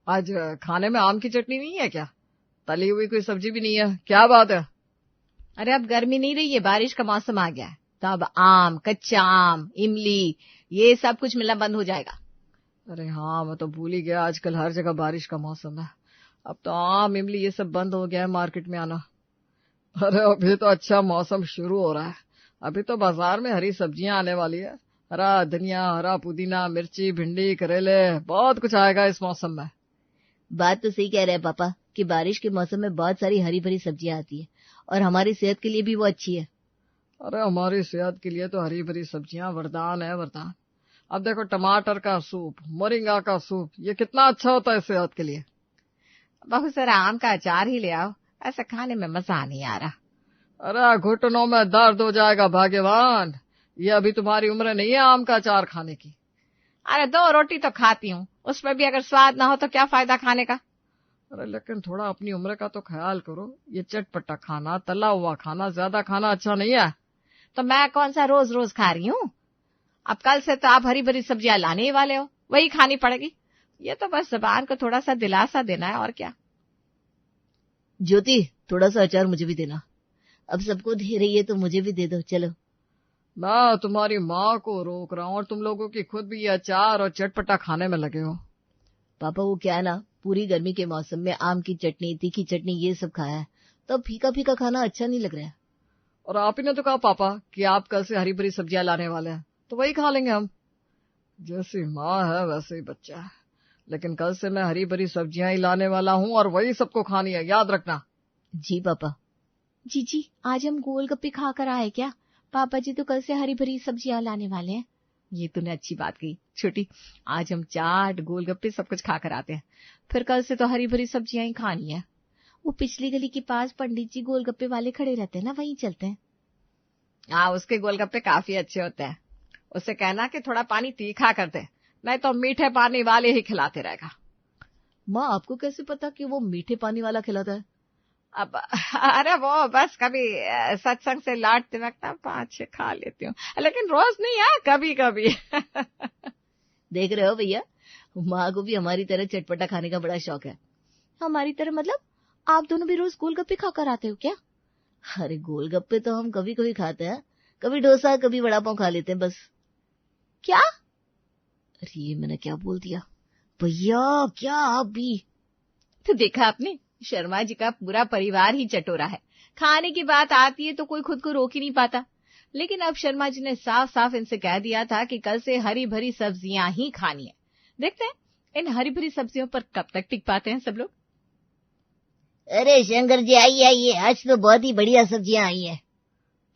आज खाने में आम की चटनी नहीं है क्या? तली हुई कोई सब्जी भी नहीं है, क्या बात है? अरे अब गर्मी नहीं रही है, बारिश का मौसम आ गया है, तो अब आम, कच्चा आम, इमली, ये सब कुछ मिलना बंद हो जाएगा। अरे हाँ, मैं तो भूल ही गया, आजकल हर जगह बारिश का मौसम है। अब तो आम, इमली ये सब बंद हो गया है मार्केट में आना। अरे अभी तो अच्छा मौसम शुरू हो रहा है। अभी तो बाजार में हरी सब्जियां आने वाली है। हरा धनिया, हरा पुदीना, मिर्ची, भिंडी, करेले, बहुत कुछ आएगा इस मौसम में। बात तो सही कह रहे हैं पापा कि बारिश के मौसम में बहुत सारी हरी भरी सब्जियां आती है और हमारी सेहत के लिए भी वो अच्छी है। अरे हमारी सेहत के लिए तो हरी भरी सब्जियां वरदान है, वरदान। अब देखो, टमाटर का सूप, मोरिंगा का सूप, ये कितना अच्छा होता है सेहत के लिए। बहुत सारा आम का अचार ही ले आओ, ऐसा खाने में मजा नहीं आ रहा। अरे घुटनों में दर्द हो जाएगा भाग्यवान, ये अभी तुम्हारी उम्र नहीं है आम का अचार खाने की। अरे 2 रोटी तो खाती हूँ, उसमें भी अगर स्वाद ना हो तो क्या फायदा खाने का। अरे लेकिन थोड़ा अपनी उम्र का तो ख्याल करो, ये चटपटा खाना, तला हुआ खाना, ज्यादा खाना अच्छा नहीं है। तो मैं कौन सा रोज रोज खा रही हूँ? अब कल से तो आप हरी भरी सब्जियां लाने ही वाले हो, वही खानी पड़ेगी। ये तो बस जुबान को थोड़ा सा दिलासा देना है, और क्या। ज्योति, थोड़ा सा अचार मुझे भी देना। अब सबको दे रही है तो मुझे भी दे दो, चलो। मैं तुम्हारी माँ को रोक रहा हूँ और तुम लोगों की खुद भी ये अचार और चटपटा खाने में लगे हो। पापा वो क्या है ना, पूरी गर्मी के मौसम में आम की चटनी, तीखी चटनी ये सब खाया है, तो अब फीका फीका खाना अच्छा नहीं लग रहा है। और आप ही ने तो कहा पापा कि आप कल से हरी भरी सब्जियां लाने वाले हैं, तो वही खा लेंगे हम। जैसी माँ है वैसे ही बच्चा है। लेकिन कल से मैं हरी भरी सब्जियां ही लाने वाला हूँ और वही सबको खानी है, याद रखना। जी पापा। जी, आज हम गोलगप्पे खाकर आए क्या? पापा जी तो कल से हरी भरी सब्जियां लाने वाले हैं। ये तूने अच्छी बात कही छोटी, आज हम चाट, गोलगप्पे सब कुछ खाकर आते हैं, फिर कल से तो हरी भरी सब्जियां ही खानी है। वो पिछली गली के पास पंडित जी गोलगप्पे वाले खड़े रहते हैं ना, वहीं चलते हैं। हाँ, उसके गोलगप्पे काफी अच्छे होते हैं। उससे कहना कि थोड़ा पानी तीखा कर दे, नहीं तो मीठे पानी वाले ही खिलाते रहेगा। माँ, आपको कैसे पता कि वो मीठे पानी वाला खिलाता है? अब अरे वो बस कभी सत्संग से लौटते वक्त ना 5-6 खा लेती हूँ, लेकिन रोज नहीं है, कभी कभी। देख रहे हो भैया, माँ को भी हमारी तरह चटपटा खाने का बड़ा शौक है। हमारी तरह मतलब? आप दोनों भी रोज गोलगप्पे खाकर आते हो क्या? अरे गोलगप्पे तो हम कभी कभी खाते हैं, कभी डोसा, कभी वड़ा पाव खा लेते हैं बस। क्या? अरे ये मैंने क्या बोल दिया भैया, क्या आप भी? तो देखा आपने, शर्मा जी का पूरा परिवार ही चटोरा है। खाने की बात आती है तो कोई खुद को रोक ही नहीं पाता। लेकिन अब शर्मा जी ने साफ साफ इनसे कह दिया था कि कल से हरी भरी सब्जियां ही खानी है। देखते हैं इन हरी भरी सब्जियों पर कब तक टिक पाते हैं सब लोग। अरे शंकर जी, आइए आइए, आज तो बहुत ही बढ़िया सब्जियां आई हैं।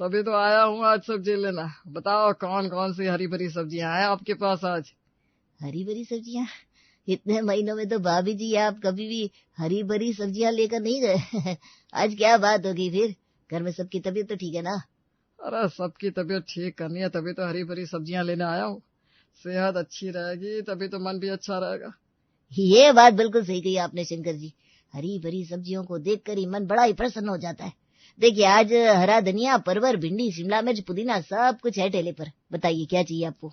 तभी तो आया हूँ आज सब्जी लेना। बताओ कौन कौन सी हरी भरी सब्जियां हैं आपके पास आज? हरी भरी सब्जियां? इतने महीनों में तो भाभी जी आप कभी भी हरी भरी सब्जियां लेकर नहीं गए। आज क्या बात होगी फिर? घर में सबकी तबीयत तो ठीक है ना? अरे सबकी तबीयत ठीक करनी है, तभी तो हरी भरी सब्जियां लेने आया हूँ। सेहत अच्छी रहेगी तभी तो मन भी अच्छा रहेगा। ये बात बिल्कुल सही कही आपने शंकर जी। हरी भरी सब्जियों को देखकर ही मन बड़ा ही प्रसन्न हो जाता है। देखिए, आज हरा धनिया, परवर, भिंडी, शिमला मिर्च, पुदीना सब कुछ है ठेले पर। बताइए क्या चाहिए आपको?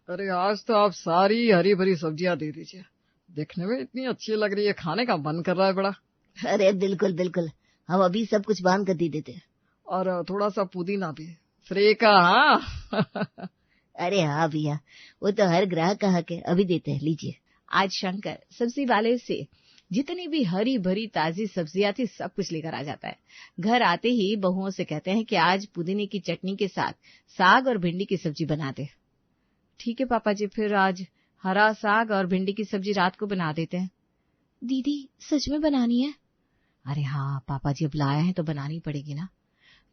अरे आज तो आप सारी हरी भरी सब्जियां दे दीजिए। देखने में इतनी अच्छी लग रही है, खाने का मन कर रहा है बड़ा। अरे बिल्कुल बिल्कुल, हम अभी सब कुछ बांध कर दे देते हैं। और थोड़ा सा पुदीना भी फ्री का। हाँ। अरे हाँ भैया, वो तो हर ग्राहक का हक है, अभी देते हैं, लीजिए। आज शंकर सब्जी वाले से जितनी भी हरी भरी ताजी सब्जियां थी सब कुछ लेकर आ जाता है। घर आते ही बहुओं से कहते हैं कि आज पुदीने की चटनी के साथ साग और भिंडी की सब्जी बना दे। ठीक है पापा जी, फिर आज हरा साग और भिंडी की सब्जी रात को बना देते हैं। दीदी सच में बनानी है? अरे हाँ पापा जी, अब लाए हैं तो बनानी पड़ेगी ना।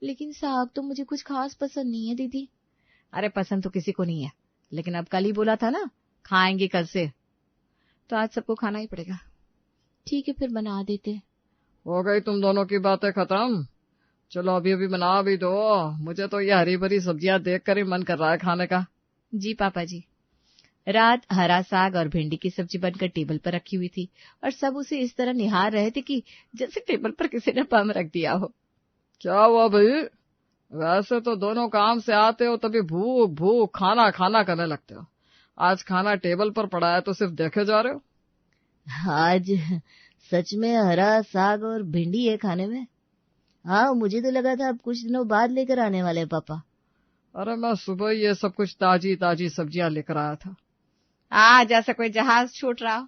लेकिन साग तो मुझे कुछ खास पसंद नहीं है दीदी। अरे पसंद तो किसी को नहीं है, लेकिन अब कल ही बोला था ना खाएंगे कल से, तो आज सबको खाना ही पड़ेगा। ठीक है फिर बना देते। हो गई तुम दोनों की बातें खत्म? चलो अभी अभी बना भी दो, मुझे तो ये हरी भरी सब्जियां देखकर ही मन कर रहा है खाने का। जी पापा जी। रात हरा साग और भिंडी की सब्जी बनकर टेबल पर रखी हुई थी और सब उसे इस तरह निहार रहे थे कि जैसे टेबल पर किसी ने बम रख दिया हो। क्या हुआ भाई? वैसे तो दोनों काम से आते हो तभी भूख भूख खाना खाना करने लगते हो। आज खाना टेबल पर पड़ा है तो सिर्फ देखे जा रहे हो? आज सच में हरा साग और भिंडी है खाने में। हाँ, मुझे तो लगा था अब कुछ दिनों बाद लेकर आने वाले हैं पापा। अरे मैं सुबह ये सब कुछ ताजी ताजी सब्जियां लेकर आया था। जैसे कोई जहाज छूट रहा हो।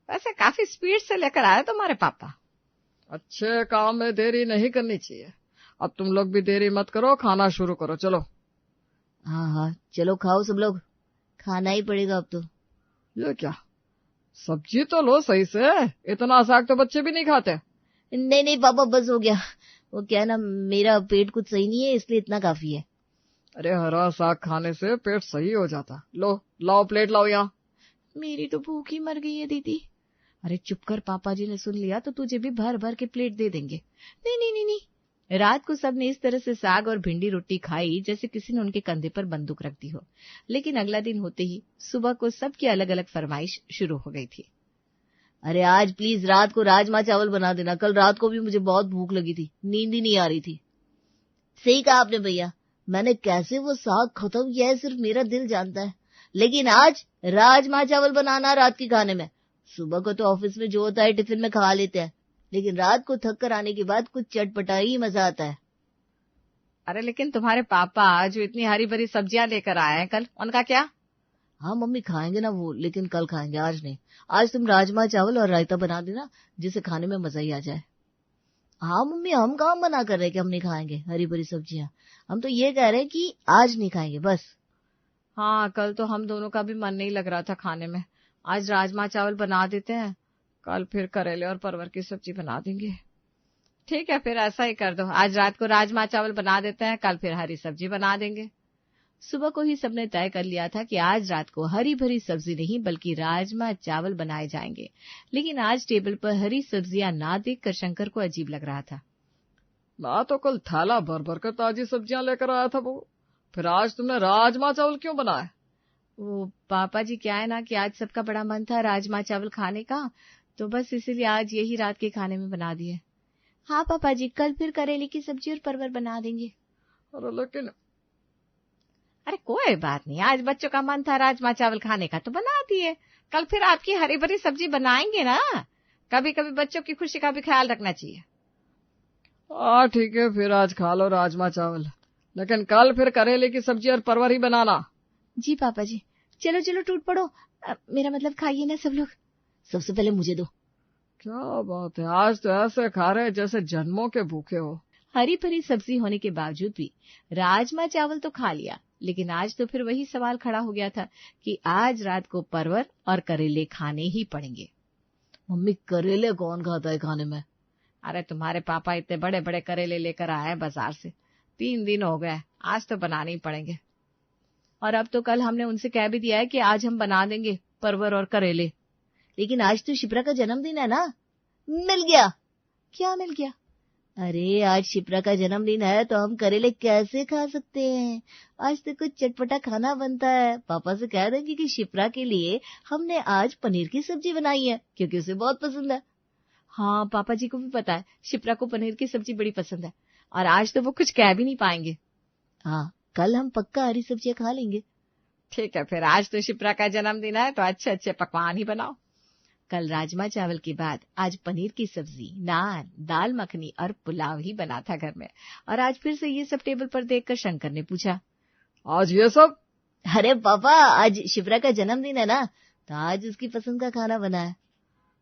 वैसे काफी स्पीड से लेकर आए तुम्हारे पापा। अच्छे काम में देरी नहीं करनी चाहिए। अब तुम लोग भी देरी मत करो, खाना शुरू करो, चलो। हाँ हाँ, चलो खाओ सब लोग, खाना ही पड़ेगा अब तो। ये क्या, सब्जी तो लो सही से, इतना साग तो बच्चे भी नहीं खाते। नहीं नहीं पापा, बस हो गया। वो क्या है ना, मेरा पेट कुछ सही नहीं है, इसलिए इतना काफी है। अरे हरा साग खाने से पेट सही हो जाता। लो लाओ, प्लेट लाओ यहाँ। मेरी तो भूख ही मर गई है दीदी। अरे चुप कर, पापा जी ने सुन लिया तो तुझे भी भर भर के प्लेट दे देंगे। नहीं नहीं नहीं नहीं। रात को सबने इस तरह से साग और भिंडी रोटी खाई जैसे किसी ने उनके कंधे पर बंदूक रख दी हो। लेकिन अगला दिन होते ही सुबह को सबकी अलग अलग फरमाइश शुरू हो गई थी। अरे आज प्लीज रात को राजमा चावल बना देना। कल रात को भी मुझे बहुत भूख लगी थी, नींद ही नहीं आ रही थी। सही कहा आपने भैया, मैंने कैसे वो साग खत्म किया है सिर्फ मेरा दिल जानता है। लेकिन आज राजमा चावल बनाना रात के खाने में। सुबह को तो ऑफिस में जो होता है टिफिन में खा लेते हैं, लेकिन रात को थक कर आने के बाद कुछ चटपटा ही मजा आता है। अरे लेकिन तुम्हारे पापा जो इतनी हरी भरी सब्जियां लेकर आए हैं कल, उनका क्या? हाँ मम्मी, खाएंगे ना वो, लेकिन कल खाएंगे, आज नहीं। आज तुम राजमा चावल और रायता बना देना, जिसे खाने में मजा ही आ जाए। हाँ मम्मी, हम काम मना कर रहे हैं कि हम नहीं खाएंगे हरी भरी सब्जियां। हम तो ये कह रहे हैं कि आज नहीं खाएंगे बस। हाँ, कल तो हम दोनों का भी मन नहीं लग रहा था खाने में। आज राजमा चावल बना देते हैं, कल फिर करेले और परवर की सब्जी बना देंगे। ठीक है, फिर ऐसा ही कर दो। आज रात को राजमा चावल बना देते हैं, कल फिर हरी सब्जी बना देंगे। सुबह को ही सबने तय कर लिया था कि आज रात को हरी भरी सब्जी नहीं बल्कि राजमा चावल बनाए जाएंगे। लेकिन आज टेबल पर हरी सब्जियां ना देखकर शंकर को अजीब लग रहा था। मैं तो कल थैला भर भर कर ताजी सब्जियां लेकर आया था वो, फिर आज तुमने राजमा चावल क्यों बनाए? वो पापा जी, क्या है ना कि आज सबका बड़ा मन था राजमा चावल खाने का, तो बस इसीलिए आज यही रात के खाने में बना दिए। हाँ पापा जी, कल फिर करेले की सब्जी और परवर बना देंगे। अरे कोई बात नहीं, आज बच्चों का मन था राजमा चावल खाने का तो बना दिए। कल फिर आपकी हरी भरी सब्जी बनाएंगे ना। कभी कभी बच्चों की खुशी का भी ख्याल रखना चाहिए। हाँ ठीक है, फिर आज खा लो राजमा चावल, लेकिन कल फिर करेले की सब्जी और परवर ही बनाना। जी पापा जी। चलो चलो टूट पड़ो, मेरा मतलब खाइए ना सब लोग। सबसे पहले मुझे दो। क्या बात है, आज तो ऐसे खा रहे जैसे जन्मों के भूखे हो। हरी भरी सब्जी होने के बावजूद भी राजमा चावल तो खा लिया, लेकिन आज तो फिर वही सवाल खड़ा हो गया था कि आज रात को परवर और करेले खाने ही पड़ेंगे। मम्मी, करेले कौन खाता है खाने में? अरे तुम्हारे पापा इतने बड़े बड़े करेले लेकर आए हैं बाजार से, 3 दिन हो गए, आज तो बनाने ही पड़ेंगे। और अब तो कल हमने उनसे कह भी दिया है कि आज हम बना देंगे परवर और करेले। लेकिन आज तो शिप्रा का जन्मदिन है ना। मिल गया। क्या मिल गया? अरे आज शिप्रा का जन्मदिन है तो हम करेले कैसे खा सकते हैं? आज तो कुछ चटपटा खाना बनता है। पापा से कह देंगे कि शिप्रा के लिए हमने आज पनीर की सब्जी बनाई है, क्योंकि उसे बहुत पसंद है। हाँ, पापा जी को भी पता है शिप्रा को पनीर की सब्जी बड़ी पसंद है, और आज तो वो कुछ कह भी नहीं पाएंगे। हाँ, कल हम पक्का हरी सब्जियां खा लेंगे। ठीक है, फिर आज तो शिप्रा का जन्मदिन है तो अच्छे अच्छे पकवान ही बनाओ। कल राजमा चावल के बाद आज पनीर की सब्जी, नान, दाल मखनी और पुलाव ही बना था घर में। और आज फिर से ये सब टेबल पर देखकर शंकर ने पूछा, आज ये सब? अरे पापा, आज शिप्रा का जन्मदिन है ना, तो आज उसकी पसंद का खाना बना है।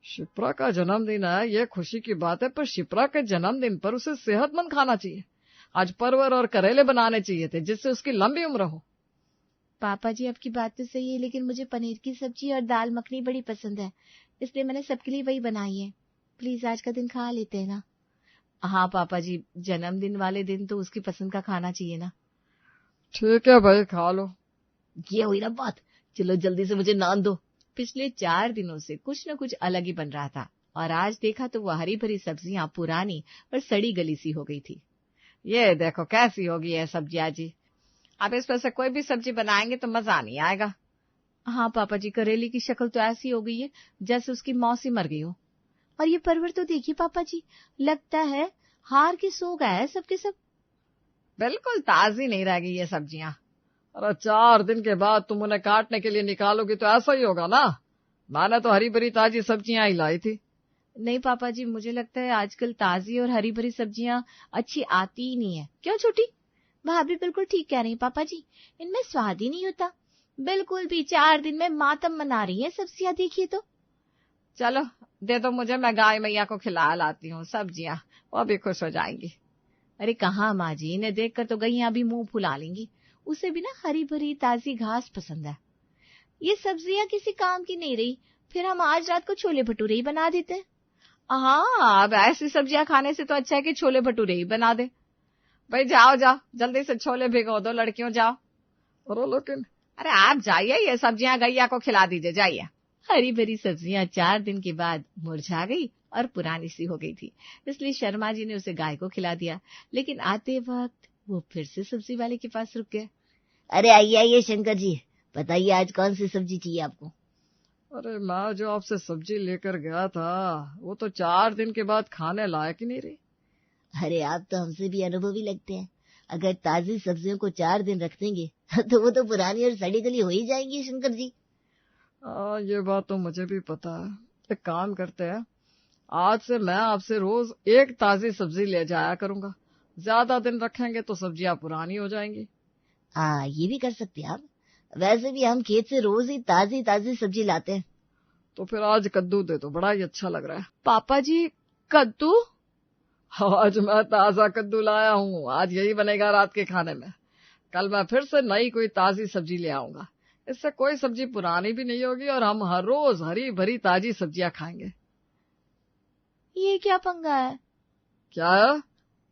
शिप्रा का जन्मदिन है, ये खुशी की बात है, पर शिप्रा के जन्मदिन पर उसे सेहतमंद खाना चाहिए। आज परवर और करेले बनाने चाहिए थे जिससे उसकी लंबी उम्र हो। पापा जी, आपकी बात तो सही है, लेकिन मुझे पनीर की सब्जी और दाल मखनी बड़ी पसंद है, इसलिए मैंने सबके लिए वही बनाई है। प्लीज आज का दिन खा लेते हैं ना। हाँ पापा जी, जन्मदिन वाले दिन तो उसकी पसंद का खाना चाहिए ना। ठीक है भाई, खा लो। ये हुई ना बात, चलो जल्दी से मुझे नान दो। पिछले 4 दिनों से कुछ न कुछ अलग ही बन रहा था, और आज देखा तो वह हरी भरी सब्जियां पुरानी और सड़ी गली सी हो गई थी। ये देखो कैसी होगी ये सब्जियां जी, अब इस पर से कोई भी सब्जी बनाएंगे तो मजा नहीं आएगा। हाँ पापा जी, करेले की शक्ल तो ऐसी हो गई है जैसे उसकी मौसी मर गई हो। और ये परवर तो देखिए पापा जी, लगता है हार के सो गया है सबके सब। बिल्कुल ताजी नहीं रह गई ये सब्जियां। अरे 4 दिन के बाद तुम उन्हें काटने के लिए निकालोगी तो ऐसा ही होगा ना। मैंने तो हरी भरी ताजी सब्जियां ही लाई थी। नहीं पापा जी, मुझे लगता है आजकल ताजी और हरी भरी सब्जियां अच्छी आती ही नहीं है। क्यों छोटी? भाभी बिल्कुल ठीक कह रही हैं पापा जी, इनमें स्वाद ही नहीं होता बिल्कुल भी। 4 दिन में मातम मना रही है सब्जियां, देखिए तो। चलो दे दो मुझे, मैं गाय मैया को खिला लाती हूँ सब्जियां, वो भी खुश हो जाएंगी। अरे कहाँ माँ जी, इन्हें देखकर तो गैया भी मुंह फुला लेंगी। उसे भी ना हरी भरी ताजी घास पसंद है। ये सब्जियां किसी काम की नहीं रही, फिर हम आज रात को छोले भटूरे ही बना देते हैं। हाँ, अब ऐसी सब्जियां खाने से तो अच्छा है कि छोले भटूरे ही बना दे। भाई जाओ जाओ, जल्दी से छोले भिगो दो लड़कियों, जाओ। अरे आप जाइए, ये सब्जियां गैया को खिला दीजिए, जाइए। हरी भरी सब्जियां 4 दिन के बाद मुरझा गई और पुरानी सी हो गई थी, इसलिए शर्मा जी ने उसे गाय को खिला दिया। लेकिन आते वक्त वो फिर से सब्जी वाले के पास रुक गया। अरे आइए आइए शंकर जी, बताइए आज कौन सी सब्जी चाहिए आपको? अरे मैं जो आपसे सब्जी लेकर गया था वो तो 4 दिन के बाद खाने लायक ही नहीं रही। अरे आप तो हमसे भी अनुभवी लगते हैं। अगर ताजी सब्जियों को 4 दिन रख देंगे तो वो तो पुरानी और सड़ी गली हो ही जाएंगी शंकर जी। ये बात तो मुझे भी पता है। एक काम करते हैं, आज से मैं आपसे रोज एक ताजी सब्जी ले जाया करूंगा। ज्यादा दिन रखेंगे तो सब्जियां पुरानी हो जाएंगी। ये भी कर सकते हैं आप। वैसे भी हम खेत से रोज ही ताजी ताजी सब्जी लाते हैं। तो फिर आज कद्दू दे दो, बड़ा ही अच्छा लग रहा है। पापा जी कद्दू? आज मैं ताजा कद्दू लाया हूँ, आज यही बनेगा रात के खाने में। कल मैं फिर से नई कोई ताजी सब्जी ले आऊंगा, इससे कोई सब्जी पुरानी भी नहीं होगी और हम हर रोज हरी भरी ताजी सब्जियां खाएंगे। ये क्या पंगा है? क्या?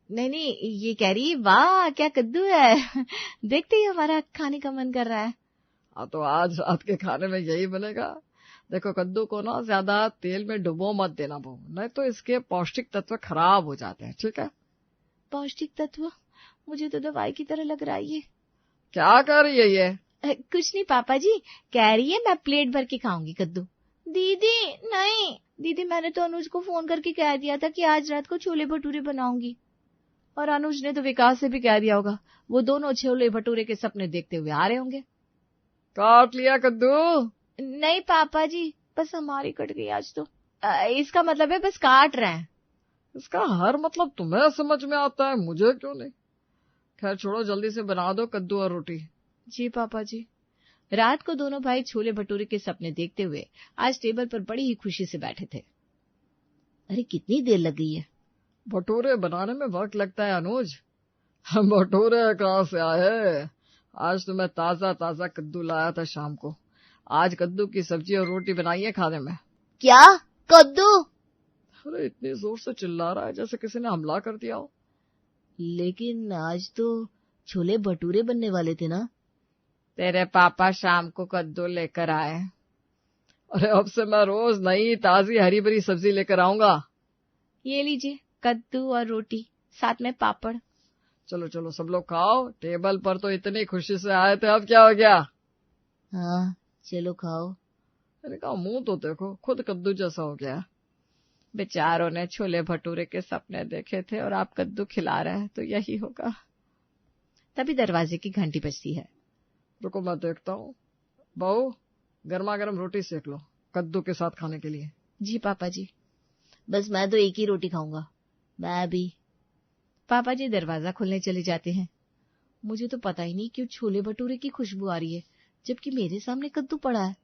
नहीं, ये कह रही वाह क्या कद्दू है देखते ही हमारा खाने का मन कर रहा है। तो आज रात के खाने में यही बनेगा। देखो कद्दू को ना ज्यादा तेल में डुबो मत देना बहू, नहीं तो इसके पौष्टिक तत्व खराब हो जाते हैं, ठीक है? पौष्टिक तत्व? मुझे तो दवाई की तरह लग रहा है ये। क्या कर रही है ये? कुछ नहीं पापा जी, कह रही है मैं प्लेट भर के खाऊंगी कद्दू। दीदी नहीं, दीदी मैंने तो अनुज को फोन करके कह दिया था कि आज रात को छोले भटूरे बनाऊंगी। और अनुज ने तो विकास से भी कह दिया होगा, वो दोनों छोले भटूरे के सपने देखते हुए आ रहे होंगे। काट लिया कद्दू? नहीं पापा जी, बस हमारी कट गई आज तो। इसका मतलब है बस काट रहे हैं। इसका हर मतलब तुम्हें समझ में आता है, मुझे क्यों नहीं। खैर छोड़ो, जल्दी से बना दो कद्दू और रोटी। जी पापा जी। रात को दोनों भाई छोले भटूरे के सपने देखते हुए आज टेबल पर बड़ी ही खुशी से बैठे थे। अरे कितनी देर लग गई है? भटूरे बनाने में वक्त लगता है अनुज। हम भटूरे कहाँ से आए? आज तो मैं ताजा ताजा कद्दू लाया था शाम को। आज कद्दू की सब्जी और रोटी बनाइए खाने में। क्या? कद्दू? अरे इतनी जोर से चिल्ला रहा है जैसे किसी ने हमला कर दिया हो। लेकिन आज तो छोले भटूरे बनने वाले थे ना? तेरे पापा शाम को कद्दू लेकर आए। अरे अब से मैं रोज नई ताजी हरी भरी सब्जी लेकर आऊंगा। ये लीजिए कद्दू और रोटी, साथ में पापड़। चलो चलो सब लोग खाओ, टेबल पर तो इतनी खुशी से आए थे, अब क्या हो गया? हाँ चलो खाओ। मैंने कहा मुंह तो देखो, खुद कद्दू जैसा हो गया। बेचारों ने छोले भटूरे के सपने देखे थे और आप कद्दू खिला रहे हैं, तो यही होगा। तभी दरवाजे की घंटी बजती है। रुको मैं देखता हूँ। बहू गर्मा गर्म रोटी सेक लो कद्दू के साथ खाने के लिए। जी पापा जी। बस मैं तो एक ही रोटी खाऊंगा। मैं भी। पापा जी दरवाजा खोलने चले जाते हैं। मुझे तो पता ही नहीं क्यों छोले भटूरे की खुशबू आ रही है, जबकि मेरे सामने कद्दू पड़ा है।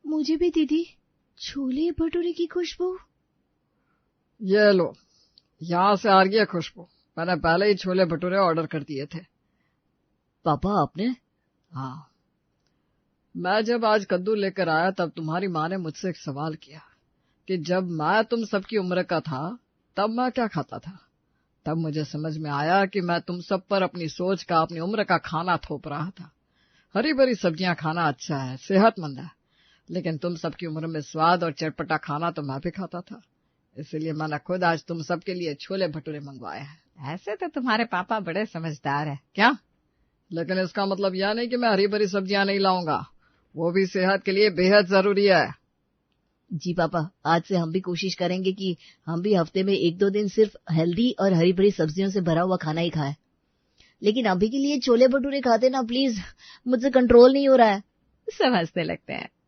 मुझे भी दीदी छोले भटूरे की खुशबू। ये लो, यहाँ से आ रही है खुशबू। मैंने पहले ही छोले भटूरे ऑर्डर कर दिए थे। पापा आपने? हाँ, मैं जब आज कद्दू लेकर आया तब तुम्हारी माँ ने मुझसे एक सवाल किया कि जब मैं तुम सबकी उम्र का था तब मैं क्या खाता था। तब मुझे समझ में आया कि मैं तुम सब पर अपनी सोच का, अपनी उम्र का खाना थोप रहा था। हरी भरी सब्जियां खाना अच्छा है, सेहतमंद है, लेकिन तुम सबकी उम्र में स्वाद और चटपटा खाना तो मैं भी खाता था। इसलिए मैंने खुद आज तुम सबके लिए छोले भटूरे मंगवाए हैं। ऐसे तो तुम्हारे पापा बड़े समझदार है क्या? लेकिन इसका मतलब यह नहीं कि मैं हरी भरी सब्जियां नहीं लाऊंगा, वो भी सेहत के लिए बेहद जरूरी है। जी पापा, आज से हम भी कोशिश करेंगे कि हम भी हफ्ते में 1-2 दिन सिर्फ हेल्दी और हरी भरी सब्जियों से भरा हुआ खाना ही खाएं। लेकिन अभी के लिए छोले भटूरे खाते ना प्लीज, मुझसे कंट्रोल नहीं हो रहा है। समझते लगते हैं।